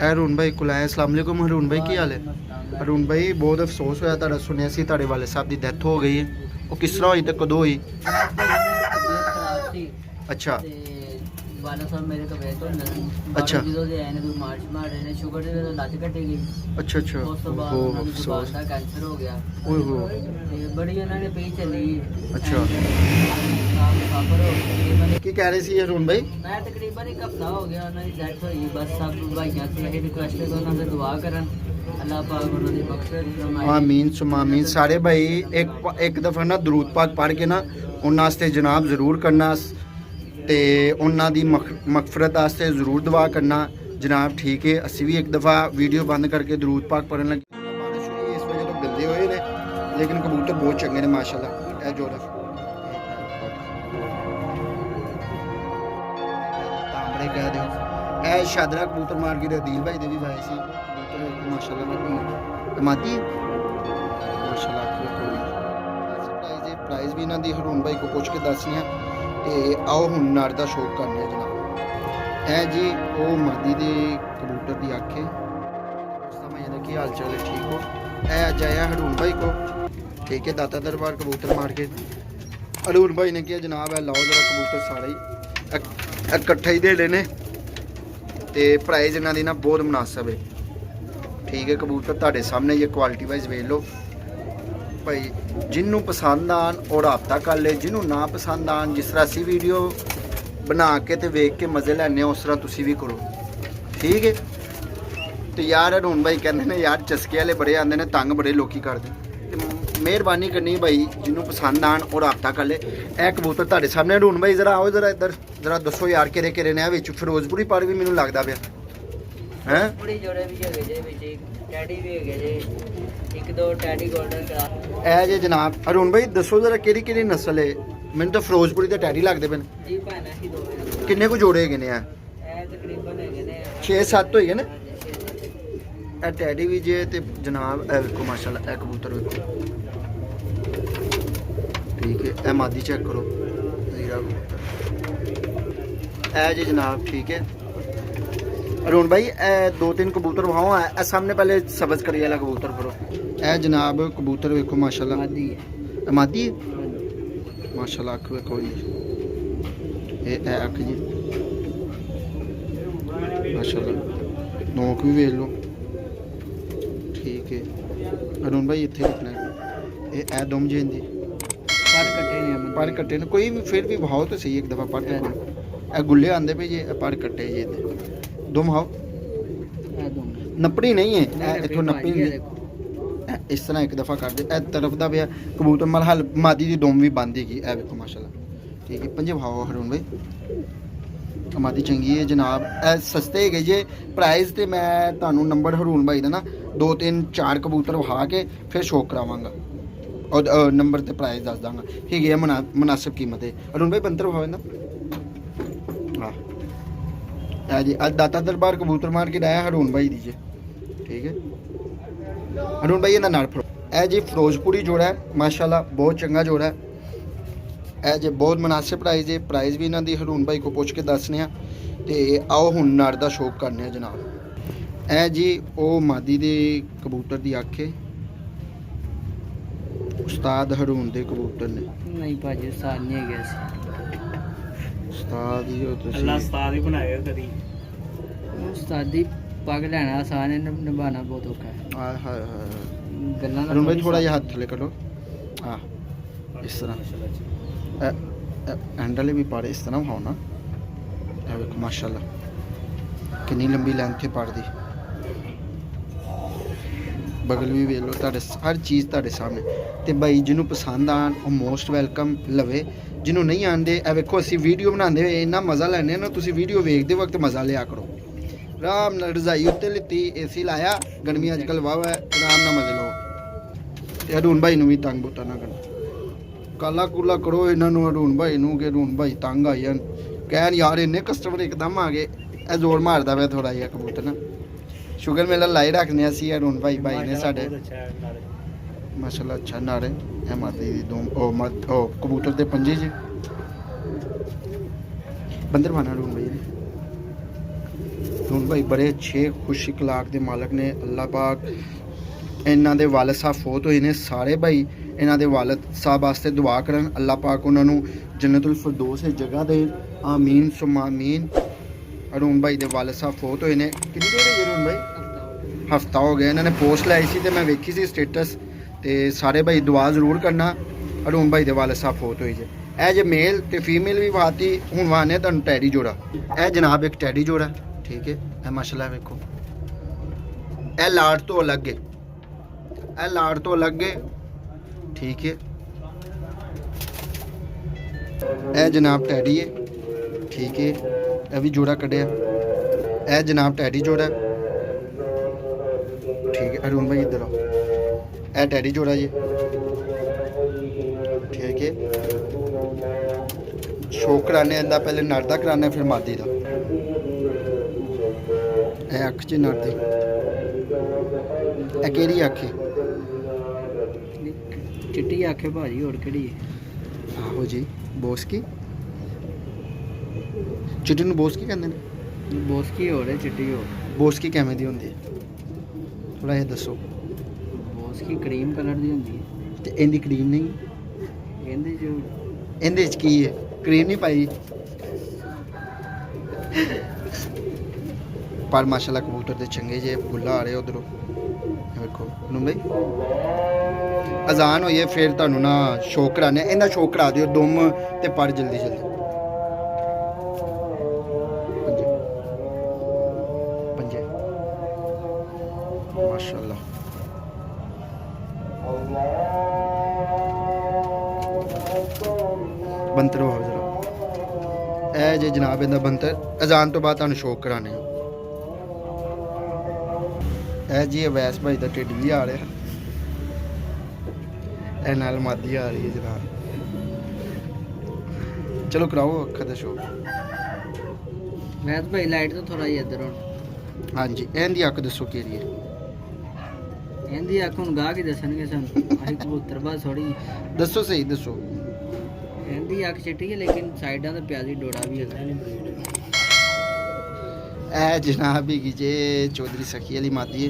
अरुण भाई को लाया। अस्सलाम वालेकुम अरुण भाई, की हाल है? अरुण भाई बहुत अफसोस होया तुहाडा सुनिया सी तुहाडे वाले साहब की डेथ हो गई है। वो किस तरह हुई ते कदों हुई? तबीयत खराब थी अच्छा ਤੇ ਵਾਲਾ ਸਾਹਿਬ ਮੇਰੇ ਤੋਂ ਵੇਟ ਹੁੰਦਾ ਸੀ। ਅੱਛਾ। ਬਾਹਰੋਂ ਜਦੋਂ ਦੇ ਆਏ ਨੇ ਕੋਈ ਮਾਰਚ ਮਾਰੇ ਨੇ ਸ਼ੂਗਰ ਦੇ ਲੱਤ ਕੱਟੀ ਗਈ। अच्छा अच्छा। ਉਸ ਤੋਂ ਬਾਅਦ ओहो ਉਹਨਾਂ ਨੂੰ ਜ਼ੁਬਾਨ अफसोस। ਦਾ ਕੈਂਸਰ ਹੋ ਗਿਆ ओए हो। ਤੇ ਬੜੀ ਉਹਨਾਂ ਨੇ ਪਈ ਚੱਲੀ। ਅੱਛਾ। ਕਾਫਰ ਹੋ ਗਈ। की कह रहे सी अरुण भाई? ਮੈਂ ਤਕਰੀਬਨ ਇੱਕ ਹਫਤਾ ਹੋ ਗਿਆ ਉਹਨਾਂ ਦੀ ਡੈਥ ਹੋਈ। ਬਸ ਸਭ ਭਾਈਆਂ से ਇਹ ਰਿਕੁਐਸਟ ਹੈ ਕਿ ਉਹਨਾਂ ਦੀ ਦੁਆ ਕਰਨ। ਅੱਲਾਹ ਪਾਕ ਉਹਨਾਂ ਦੀ ਬਖਸ਼ਿਸ਼ ਫਰਮਾਏ। आमीन सुमा आमीन। सारे भाई एक दफ़ा ना दरूद पाक पढ़ के ना उन्होंने वास्ते जनाब ज़रूर करना ते उन्होंने दी मगफरत वास्ते ज़रूर दुआ करना जनाब। ठीक है, असी भी एक दफ़ा वीडियो बंद करके दरूद पाक पढ़न लगे। बारिश हुई इस वजह तो गंदे हुए ने, लेकिन कबूतर बहुत चंगे ने माशाल्लाह। ए जोरफ तांबड़े कह दो ए शादरा कबूतर मार के दिल भाई दे भी भाई सी कबूतर माशाल्लाह मादी माशाल्लाह। प्राइज़ भी इन्हों की हरून भाई को पुछ के दसने तो आओ हुण नर का शौक करने जनाब। है जी वो मादी के कबूतर की अख है। समझ की हाल चाल है? ठीक हो? है अज आया हरून भाई को। ठीक है, दाता दरबार कबूतर मार के हरून भाई ने किया जनाब है लाओ जरा कबूतर सारे ही इकट्ठे ही दे लेने तो प्राइज़ इन्हों की ना बहुत मुनासिब है। ठीक है, कबूतर तुहाडे सामने ये क्वालिटी वाइज वेख लो भाई। जिन्हों पसंद आन और राबता कर ले, जिन्हों ना पसंद आन जिस तरह असी वीडियो बना के तो वेख के मज़े लैने उस तरह तुसी भी करो। ठीक है, तो यार हरून भाई कहते हैं यार चस्के वाले बड़े आते हैं, तंग बड़े लोग करते। मेहरबानी करनी भाई जिन्हों पसंद आन और राबता कर ले। ए कबूतर तुहाडे सामने हरून भाई जरा आओ जरा इधर जरा दसो यार किहड़े किहड़े ने विच फिरोजपुरी पर भी मैनूं लगदा पिया है। बड़ी जोड़े भी हैगे जे विच टैडी भी हैगे जे एक दो टैडी गोल्डन करा। ए जे जनाब हरून भाई दसो जरा किहड़ी किहड़ी नस्ल है? मैनूं तो फिरोजपुरी ते टैडी लगदे पे। जी भैन ही दो है। किन्ने को जोड़े हैगे ने? ए तकरीबन हैगे ने 6-7 होई गए ने। ए टैडी भी जे ते जनाब ए वेखो माशाल्लाह ए कबूतर वेखो। ठीक है, ए मादी चेक करो हीरा कबूतर ए जे जनाब। ठीक है अरुण भाई ए 2-3 कबूतर वहाँ है सामने पहले सब्ज करी वाला कबूतर करो। ए जनाब कबूतर वेखो माशाल्लाह मादी है। मादी माशाल्लाह अख वेखो जी ए अख जी माशाल्लाह नोक भी वेख लो। ठीक है अरुण भाई इत्थे रखना ए दुम जी इंदी पर कटे ने पर कट्टे ने कोई भी फिर भी भाव तो सही एक दफ़ा पर देखो ए गुल्ले आंदे पे जे पर कट्टे जे दुम हाओ ए दो नपड़ी नहीं है इथों नपी इस तरह एक दफ़ा कर दे ए तरफ दा पिया कबूतर मल हल मादी दी दुम भी बंद हैगी ए वेखो माशाल्लाह। ठीक है पंजे भाओ हरून भाई मादी चंगी है जनाब। ए सस्ते है जे प्राइज़ तो मैं तुहानूं नंबर हरून भाई दा ना 2-3-4 कबूतर वहा के फिर शौक करावांगा और नंबर ते प्राइस दस दांगा। ठीक है मुनासिब कीमत है। अरुण भाई बंतर भाव ना हाँ जी आज दाता दरबार कबूतर मार के लाया हरून भाई दीजिए। ठीक है हरून भाई इन्हें नाल ए जी फिरोजपुरी जोड़ा है माशाल्लाह बहुत चंगा जोड़ा है। ए जी बहुत मुनासिब प्राइस है। प्राइस भी इन्हों की हरून भाई को पुछ के दसने तो आओ हुण नर का शौक करने जनाब। ए जी वो मादी दे कबूतर की अख है। उस्ताद हरून दे कबूतर ने नहीं भाजी साल नहीं है गए उस्ताद ही हो तुसी। अल्लाह उस्ताद ही बनाएगा कभी। उस्तादी पग लेना आसान है निभाना बहुत औखा है। हाय हाय हाय गल्लां हरून भाई थोड़ा जिहा हाथ थले करो हाँ इस तरह हैंडल भी पाड़े इस तरह खाओ ना। देखो माशाल्लाह कितनी लंबी लेंथ है पाड़ दी। बगल भी वेख लो तुहाडे हर चीज़ तुहाडे सामने तो भाई जिन्होंने पसंद आन वो मोस्ट वेलकम लवे। जिन्होंने नहीं आते ए वेखो असी वीडियो बनाते इन्ना मज़ा लैने ना तुसी वीडियो वेखते वक्त मज़ा लिया करो। आराम नाल रजाई उत्ते लिती AC लाया गर्मी अजकल वाह है आराम नाल मजे लो। ते हरून भाई नूं भी तंग बूटा ना करना काला कूला करो इन्होंने हरून भाई नूं कि हरून भाई तंग आई जान कहन यार इन्ने कस्टमर एकदम आ गए। ए जोर मारदा पिया थोड़ा जिहा कबूतर ना शुगर मेला लाई रखने असी हरून भाई ने साडे माशाल्लाह अच्छा नारे है मादी दी दो ओ कबूतर दे पंजे जी बंदर बना हरून भाई ने हरून भाई बड़े अच्छे खुश इखलाक के मालक ने। अल्लाह पाक इन्हों के वालद साहब फौत हुए ने, सारे भाई इन्हों के वालद साहब वास्ते दुआ करन, अल्लाह पाक उन्होंने जन्नतुल फिरदौस जगह दे, आमीन सुम्मा आमीन। हरून भाई के वालद साहब फौत हुए ने, कितनी देर है हरून भाई? हफ्ता हो गया। इन्होंने पोस्ट लाई सी, मैं वेखी सी स्टेटस, तो सारे भाई दुआ जरूर करना। हरून भाई के वालद साहब फौत हुए जे। ए जे मेल तो फीमेल भी वाती, हूँ वाने तुम टैडी जोड़ा। ए जनाब एक टैडी जोड़ा, ठीक है। ए माशाल्लाह वेखो, ए लाड़ तो अलग है, ए लाड़ तो अलग है, ठीक है। ए जनाब टैडी है, ठीक है। ए भी जोड़ा कढ़िया। ए जनाब टैडी जोड़ा, ठीक है। अरुण भाई इधर आओ। ए टैडी जोड़ा जी, ठीक है। शो कराने इंदा पहले नर दा कराने, फिर मादी दा। ए अख च नर दी, ए केड़ी अख है? चिट्टी आखे भाजी, और केड़ी है? आहो जी, बोसकी। चिट्टी नूं बोसकी कहंदे ने। बोसकी हो रहे, चिट्टी हो। बोसकी किवें दी हुंदी है, थोड़ा ये दसो। बोसकी क्रीम कलर दी होंदी है ते इंदी क्रीम नहीं, ਇਹਦੇ ਜੋ इंदे च की है? क्रीम नहीं पाई। पर माशाल्लाह कबूतर ते चंगे जे, बुल्ला आ रहे उधरों देखो। नूं भाई अजान होई है, फिर तुहानूं ना शो कराने, इंदा शो करा दिओ दुम ते पर जल्दी जल्दी। पंजे माशाल्लाह। बंतर हो जरा, ए जे जनाब इंदा बंतर अजान तो बाद तुहानूं शो कराने। ए जी अवैस भाई दा ढिड भी आ रहा, ए नाल मादी आ रही है जनाब। चलो कराओ अखा दा शो। वैस भाई लाइट तो थोड़ा ही इधर हो। हाँ जी, इंदी अख दसो केड़ी है? ਇਹਦੀ ਅੱਖ ਹੁਣ ਗਾਹ ਕੇ ਦੱਸਣਗੇ ਸਾਨੂੰ, ਅਸੀਂ ਕਬੂਤਰ ਬਾਜ਼ ਥੋੜੀ। दसो सही दसो। ਇਹਦੀ ਅੱਖ ਚਿੱਟੀ ਹੈ, ਲੇਕਿਨ ਸਾਈਡਾਂ ਤੇ ਪਿਆਜ਼ੀ ਡੋੜਾ ਵੀ ਹੈਗਾ। ए जनाब ही जे चौधरी सखी वाली मादी है,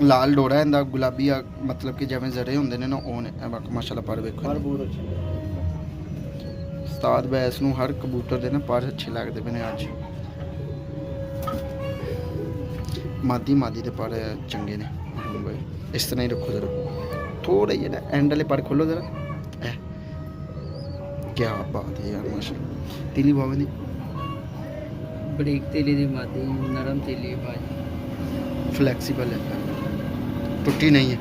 लाल डोरा इंदा, गुलाबी मतलब कि जिवें जरे होंदे ने ना, ओह ने। माशाल्लाह पर वेखो, ਪਰ ਬਹੁਤ ਅੱਛਾ। उस्ताद बैस नूं हर कबूतर दे ना पर अच्छे लगदे पे ने। अज मादी मादी दे पर चंगे ने। इस तरह ही रखो जरा, थोड़ा ही ना एंड वाले पर खोलो जरा। ए क्या बात है यार, माशाल्लाह। तीली बावे दी ਬਰੀਕ ਤੇਲੀ ਦੀ ਮਾਦੀ, ਨਰਮ ਤੇਲੀ ਬਾਜੀ, फ्लैक्सीबल है, टुट्टी नहीं है।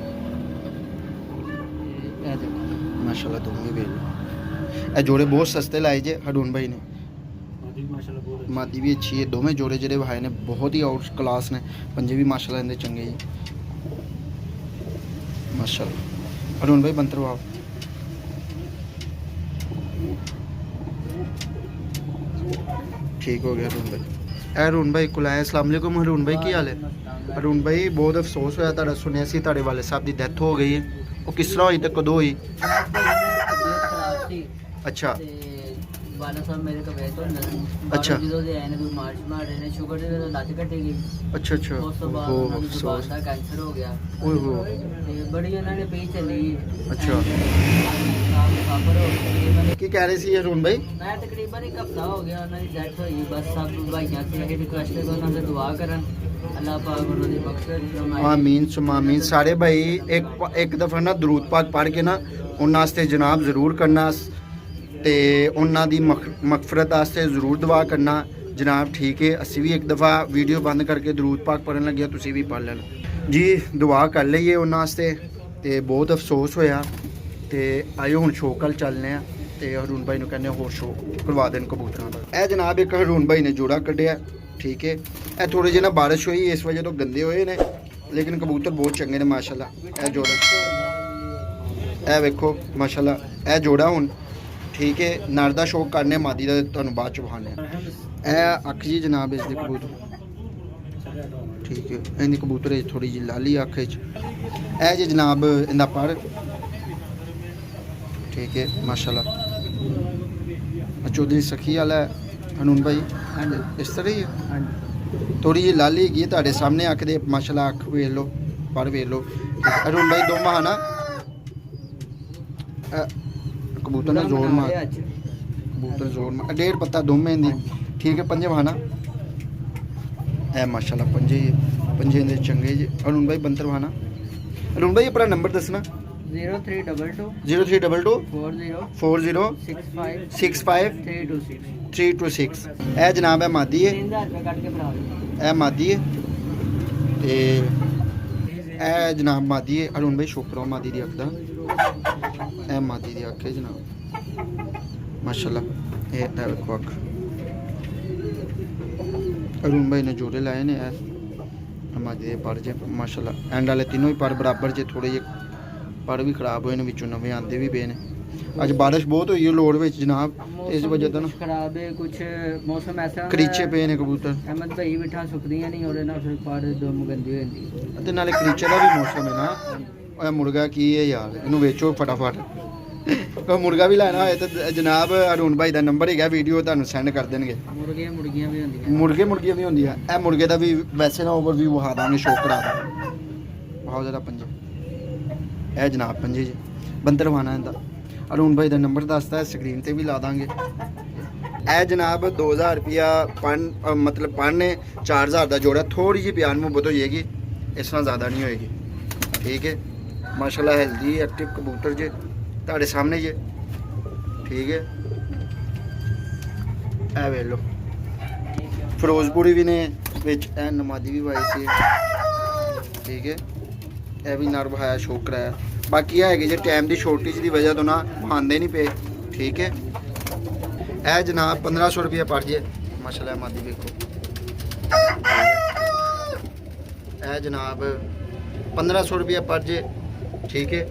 ਇਹ ਦੇਖੋ माशाल्लाह दोनों भी ए जोड़े बहुत सस्ते लाए जे हडून भाई ने। मादी भी अच्छी है, दोवें जोड़े जेडे भाई ने बहुत ही आउट क्लास ने। पंजे भी माशाल्लाह इंदे चंगे जी, माशाल्लाह। हडून भाई बंतर वाओ। ठीक हो गया हरून भाई। ए हरून भाई कुलाए, अस्सलाम वालेकुम हरून भाई, की हाल है? हरून भाई बहुत अफसोस होया, तुहाडा सुनिया सी तुहाडे वाले साहब की डेथ हो गई है। वो किस तरह हुई ते कदों हुई? अच्छा ਵਾਲਾ ਸਾਹਿਬ ਮੇਰੇ ਕੋਲ ਵੇਚ ਹੁੰਦਾ ਸੀ। ਅੱਛਾ। ਜਦੋਂ ਦੇ ਆਏ ਨੇ ਕੋਈ ਮਾਰਚ ਮਾਰੇ ਨੇ, ਸ਼ੂਗਰ ਦੇ ਲੱਤ ਕੱਟੀ ਗਈ। अच्छा अच्छा, ਉਸ ਤੋਂ ਬਾਅਦ ओहो ਉਹਨਾਂ ਦੀ ਜ਼ੁਬਾਨ अफसोस, ਦਾ ਕੈਂਸਰ ਹੋ ਗਿਆ ओए हो। ਤੇ ਬੜੀ ਉਹਨਾਂ ਨੇ ਪਈ ਚੱਲੀ। ਅੱਛਾ। ਕਾਫਰ ਹੋ ਗਈ। की कह रहे सी हरून भाई? ਮੈਂ ਤਕਰੀਬਨ ਇੱਕ ਹਫਤਾ ਹੋ ਗਿਆ ਉਹਨਾਂ ਦੀ ਡੈਥ ਹੋਈ। ਬਸ ਸਭ ਭਾਈਆਂ से ਇਹ ਰਿਕੁਐਸਟ ਹੈ ਕਿ ਉਹਨਾਂ ਦੇ ਦੁਆ ਕਰਨ, ਅੱਲਾਹ ਪਾਕ ਉਹਨਾਂ ਦੀ ਬਖਸ਼ਿਸ਼ ਫਰਮਾਏ। आमीन सुमा आमीन। सारे भाई एक दफ़ा ना दरूद पाक पढ़ के ना उन्हां वास्ते जनाब ज़रूर करना, ते उन्हां दी मगफरत वास्ते ज़रूर दुआ करना जनाब, ठीक है। असी भी एक दफ़ा वीडियो बंद करके दरूद पाक पढ़न लगे, तुसी भी पढ़ लेना जी। दुआ कर लईए उन्हां वास्ते। ते बहुत अफसोस होया, ते आयो हुण शो कल चलने आ, ते हरून भाई नूं कहने होर शो करवा देन कबूतरां दा। ए जनाब एक हरून भाई ने जोड़ा कड्ढिया, ठीक है। ए थोड़ी जी ना बारिश हुई, इस वजह तो गंदे होए ने, लेकिन कबूतर बहुत चंगे ने माशाल्लाह। ए जोड़ा, ए वेखो माशाल्लाह, ए जोड़ा हुण ठीक है। नर दा शौक करने, मादी दा तुहानूं बाद च विखाने। ए अख जी जनाब इस दे कबूतर, ठीक है। इन्दी कबूतर थोड़ी जी लाली अख च। ए जी जनाब इंदा पर, ठीक है माशाल्लाह। चौधरी सखी वाला हनून भाई, ਹਾਂਜੀ ਇਸ ਤਰ੍ਹਾਂ ਹੀ ਹੈ। ਹਾਂਜੀ ਥੋੜੀ ਜਿਹੀ ਲਾਲੀ ਹੈਗੀ ਹੈ ਤੁਹਾਡੇ ਸਾਹਮਣੇ ਅੱਖ ਦੇ ਮਾਸ਼ਾਅੱਲਾ ਅੱਖ ਵੇਖ ਲਓ ਪਰ ਵੇਖ ਲਓ ਅਰੁਣ ਭਾਈ ਦੋਵਾਂ ਹਨਾ ਕਬੂਤਰ ਨੇ ਜ਼ੋਰ ਮਾਰ ਕਬੂਤਰ ਜ਼ੋਰ ਮਾਰ ਡੇਢ ਪੱਤਾ ਦੋਵੇਂ ਦੀ ਠੀਕ ਹੈ ਪੰਜੇ ਹਨਾ ਇਹ ਮਾਸ਼ਾਅੱਲਾ ਪੰਜੇ ਦੇ ਚੰਗੇ ਜੀ ਅਰੁਣ ਭਾਈ ਬੰਤਰ ਹਨਾ ਅਰੁਣ ਭਾਈ ਆਪਣਾ ਨੰਬਰ ਦੱਸਣਾ 0322 0322 40 40 65 65 326 326 ਇਹ ਜਨਾਬ ਹੈ ਮਾਦੀ ਹੈ 3000 ਰੁਪਏ ਕੱਟ ਕੇ ਭਰਾ ਦਿਓ। ਇਹ ਮਾਦੀ ਹੈ ਤੇ ਇਹ ਜਨਾਬ ਮਾਦੀ ਹੈ ਅਰੁਣ ਭਾਈ ਸ਼ੁਕਰ ਮਾਦੀ ਦੀ ਅੱਖ ਦਾ ਇਹ ਮਾਦੀ ਦੀ ਅੱਖ ਹੈ ਜਨਾਬ ਮਾਸ਼ਾਅੱਲਾ ਇਹ ਵੇਖੋ ਅੱਖ ਅਰੁਣ ਭਾਈ ਨੇ ਜੋੜੇ ਲਾਏ ਨੇ ਇਹ ਮਾਦੀ ਦੇ ਪਰ ਜੇ ਮਾਸ਼ਾਅੱਲਾ ਐਂਡ ਵਾਲੇ ਤਿੰਨੋਂ ਹੀ ਪਰ ਬਰਾਬਰ ਜੇ ਥੋੜੇ ਜਿਹੇ ਪਰ ਵੀ ਖਰਾਬ ਹੋਏ ਨੇ ਵਿੱਚੋਂ ਨਵੇਂ ਆਂਦੇ ਵੀ ਪਏ ਨੇ ਅੱਜ ਬਾਰਿਸ਼ ਬਹੁਤ ਹੋਈ ਹੈ ਲੋੜ ਵਿੱਚ ਜਨਾਬ ਇਸ ਵਜ੍ਹਾ ਤੋਂ ਨਾ ਖਰਾਬ ਹੈ ਕੁਝ ਮੌਸਮ ਐਸਾ ਹੁੰਦਾ ਕਰੀਚੇ ਹੈ, ਪਏ ਨੇ ਕਬੂਤਰ ਅਹਿਮਦ ਭਾਈ ਬਿਠਾ ਸੁੱਕਦੀਆਂ ਨਹੀਂ ਉਹਦੇ ਨਾਲ ਫਿਰ ਪਾੜ ਦਮ ਗੰਦੀ ਹੋ ਜਾਂਦੀ ਹੈ। ਤੇ ਨਾਲੇ ਕਰੀਚੇ ਦਾ ਵੀ ਮੌਸਮ ਹੈ ਨਾ ਇਹ ਮੁਰਗਾ ਕੀ ਹੈ ਯਾਰ ਇਹਨੂੰ ਵੇਚੋ ਫਟਾਫਟ ਕੋਈ ਮੁਰਗਾ ਵੀ ਲੈਣਾ ਹੋਏ ਤਾਂ ਜਨਾਬ ਅਰੁਣ ਭਾਈ ਦਾ ਨੰਬਰ ਹੈਗਾ ਵੀਡੀਓ ਤੁਹਾਨੂੰ ਸੈਂਡ ਕਰ ਦੇਣਗੇ ਮੁਰਗੀਆਂ ਵੀ ਹੁੰਦੀਆਂ ਮੁਰਗੀਆਂ ਵੀ ਹੁੰਦੀਆਂ ਇਹ ਮੁਰਗੇ ਦਾ ਵੀ ਵੈਸੇ ਨਾ ਓਵਰਵਿਊ ਵਿਖਾ ਦਾਂਗੇ ਸ਼ੋਅ ਕਰਾ ਦਾਂਗੇ ਬਹੁਤ ਜ਼ਿਆਦਾ ਪੰਜੇ ਇਹ ਜਨਾਬ ਪੰਜੇ ਜੀ ਬੰਦਰ ਵਾਣਾ ਇਹਦਾ ਅਰੁਣ ਭਾਈ ਦਾ ਨੰਬਰ ਦੱਸਦਾ ਸਕਰੀਨ ਤੇ ਵੀ ਲਾ ਦਾਂਗੇ ਇਹ ਜਨਾਬ 2000 ਰੁਪਿਆ ਮਤਲਬ ਪੜਨੇ 4000 ਦਾ ਜੋੜਾ ਥੋੜੀ ਜਿਹੀ ਪਿਆਰ ਮੁਹੱਬਤ ਹੋ ਜਾਏਗੀ ਇਸ ਨਾਲ ਜ਼ਿਆਦਾ ਨਹੀਂ ਹੋਏਗੀ ਠੀਕ ਹੈ ਮਾਸ਼ਾਅੱਲਾ ਹੈਲਦੀ ਐਕਟਿਵ ਕਬੂਤਰ ਜੇ ਤੁਹਾਡੇ ਸਾਹਮਣੇ ਜੇ ਠੀਕ ਹੈ ਇਹ ਵੇਖ ਲਓ ਫਿਰੋਜ਼ਪੁਰੀ ਵੀ ਨੇ ਵਿੱਚ ਇਹ ਨਮਾਦੀ ਵੀ ਪਾਈ ਸੀ ਠੀਕ ਹੈ ਇਹ ਵੀ ਨਰ ਬਹਾਇਆ ਸ਼ੋਅ ਕਰਾਇਆ ਬਾਕੀ ਇਹ ਹੈਗੇ ਜੇ ਟਾਈਮ ਦੀ ਸ਼ੋਰਟੇਜ ਦੀ ਵਜ੍ਹਾ ਤੋਂ ਨਾ ਆਉਂਦੇ ਨਹੀਂ ਪਏ ਠੀਕ ਹੈ ਇਹ ਜਨਾਬ 1500 ਰੁਪਏ ਪੜ ਜੇ ਮਾਸ਼ਾਅੱਲਾ ਮਾਦੀ ਵੇਖੋ ਇਹ ਜਨਾਬ 1500 ਰੁਪਏ ਪੜ ਜੇ ਠੀਕ ਹੈ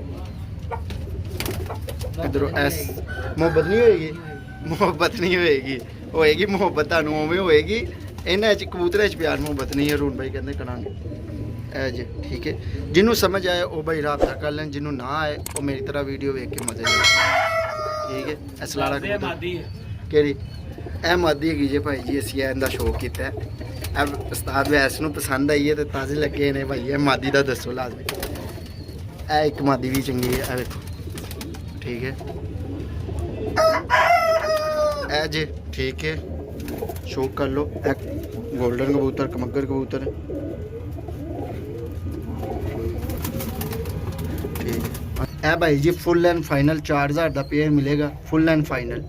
ਇਧਰੋਂ ਐਸ ਮੁਹੱਬਤ ਨਹੀਂ ਹੋਏਗੀ ਹੋਏਗੀ ਮੁਹੱਬਤ ਤੁਹਾਨੂੰ ਉਵੇਂ ਹੋਏਗੀ ਇਹਨਾਂ 'ਚ ਕਬੂਤਰਾਂ 'ਚ ਪਿਆਰ ਮੁਹੱਬਤ ਨਹੀਂ ਹੈ ਅਰੁਣ ਭਾਈ ਕਹਿੰਦੇ ਕਰਾਂਗੇ ਇਹ ਜੇ ਠੀਕ ਹੈ ਜਿਹਨੂੰ ਸਮਝ ਆਏ ਉਹ ਭਾਈ ਰਾਬਤਾ ਕਰ ਲੈਣ ਜਿਹਨੂੰ ਨਾ ਆਏ ਉਹ ਮੇਰੀ ਤਰ੍ਹਾਂ ਵੀਡੀਓ ਵੇਖ ਕੇ ਮਜ਼ੇ ਲੈ ਠੀਕ ਹੈ ਅਸਲਾੜਾ ਕਿਹੜੀ ਇਹ ਮਾਦੀ ਹੈਗੀ ਜੇ ਭਾਈ ਜੀ ਅਸੀਂ ਇਹਦਾ ਸ਼ੌਕ ਕੀਤਾ ਹੈ ਉਸਤਾਦ ਵੈਸ ਨੂੰ ਪਸੰਦ ਆਈ ਹੈ ਤੇ ਤਾਜ਼ੇ ਲੱਗੇ ਨੇ ਭਾਈ ਇਹ ਮਾਦੀ ਦਾ ਦੱਸੋ ਲਾਜ਼ਮੀ ਇਹ ਇੱਕ ਮਾਦੀ ਵੀ ਚੰਗੀ ਹੈ ਇਹ ਵੇਖੋ ਠੀਕ ਹੈ ਇਹ ਜੇ ਠੀਕ ਹੈ ਸ਼ੌਕ ਕਰ ਲਓ ਇਹ ਗੋਲਡਨ ਕਬੂਤਰ ਕਮੱਗਰ ਕਬੂਤਰ ਇਹ ਭਾਈ ਜੀ ਫੁੱਲ ਐਂਡ ਫਾਈਨਲ 4000 ਦਾ ਪੇਅਰ ਮਿਲੇਗਾ ਫੁੱਲ ਐਂਡ ਫਾਈਨਲ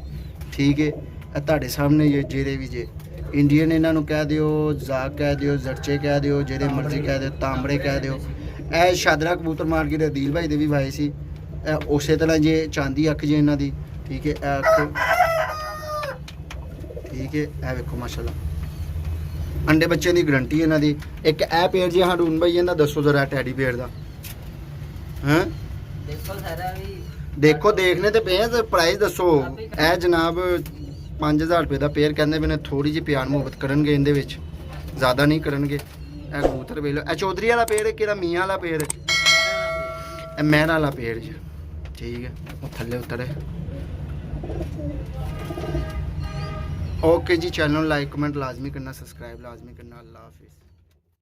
ਠੀਕ ਹੈ ਇਹ ਤੁਹਾਡੇ ਸਾਹਮਣੇ ਜਿਹੜੇ ਵੀ ਜੇ ਇੰਡੀਅਨ ਇਹਨਾਂ ਨੂੰ ਕਹਿ ਦਿਓ ਜ਼ਾਕ ਕਹਿ ਦਿਓ ਜ਼ਰਚੇ ਕਹਿ ਦਿਓ ਜਿਹੜੇ ਮਰਜ਼ੀ ਕਹਿ ਦਿਓ ਤਾਂਬੜੇ ਕਹਿ ਦਿਓ ਇਹ ਸ਼ਾਦਰਾ ਕਬੂਤਰ ਮਾਰਕੀਟ ਅਦੀਲ ਭਾਈ ਦੇ ਵੀ ਭਾਈ ਸੀ ਇਹ ਉਸੇ ਤਰ੍ਹਾਂ ਜੇ ਚਾਂਦੀ ਅੱਖ ਜੇ ਇਹਨਾਂ ਦੀ ਠੀਕ ਹੈ ਇਹ ਅੱਖ ਠੀਕ ਹੈ ਇਹ ਵੇਖੋ ਮਾਸ਼ਾਅੱਲਾ ਅੰਡੇ ਬੱਚੇ ਦੀ ਗਰੰਟੀ ਇਹਨਾਂ ਦੀ ਇੱਕ ਇਹ ਪੇਅਰ ਜੀ ਹਰੂਨ ਭਾਈ ਇਹਦਾ ਦੱਸੋ ਜ਼ਰਾ ਟੈਡੀ ਪੇਅਰ ਦਾ ਹਾਂ ਦੇਖੋ ਸਾਰਾ ਵੀ ਦੇਖੋ ਦੇਖਨੇ ਤੇ ਪਏ ਤੇ ਪ੍ਰਾਈਸ ਦੱਸੋ ਇਹ ਜਨਾਬ 5000 ਰੁਪਏ ਦਾ ਪੇਅਰ ਕਹਿੰਦੇ ਮੈਨੇ ਥੋੜੀ ਜਿਹੀ ਪਿਆਰ ਮੁਹੱਬਤ ਕਰਨਗੇ ਇਹਦੇ ਵਿੱਚ ਜ਼ਿਆਦਾ ਨਹੀਂ ਕਰਨਗੇ ਇਹ ਕਬੂਤਰ ਵੇਖ ਲਓ ਇਹ ਚੌਧਰੀ ਵਾਲਾ ਪੇਅਰ ਕਿਹੜਾ ਮੀਆਂ ਵਾਲਾ ਪੇਅਰ ਇਹ ਮਹਿਰ ਵਾਲਾ ਪੇਅਰ ਜੀ ਠੀਕ ਹੈ ਉਹ ਥੱਲੇ ਉਤਰੇ ओके जी चैनल लाइक कमेंट लाजमी करना सब्सक्राइब लाजमी करना अल्लाह हाफिज़।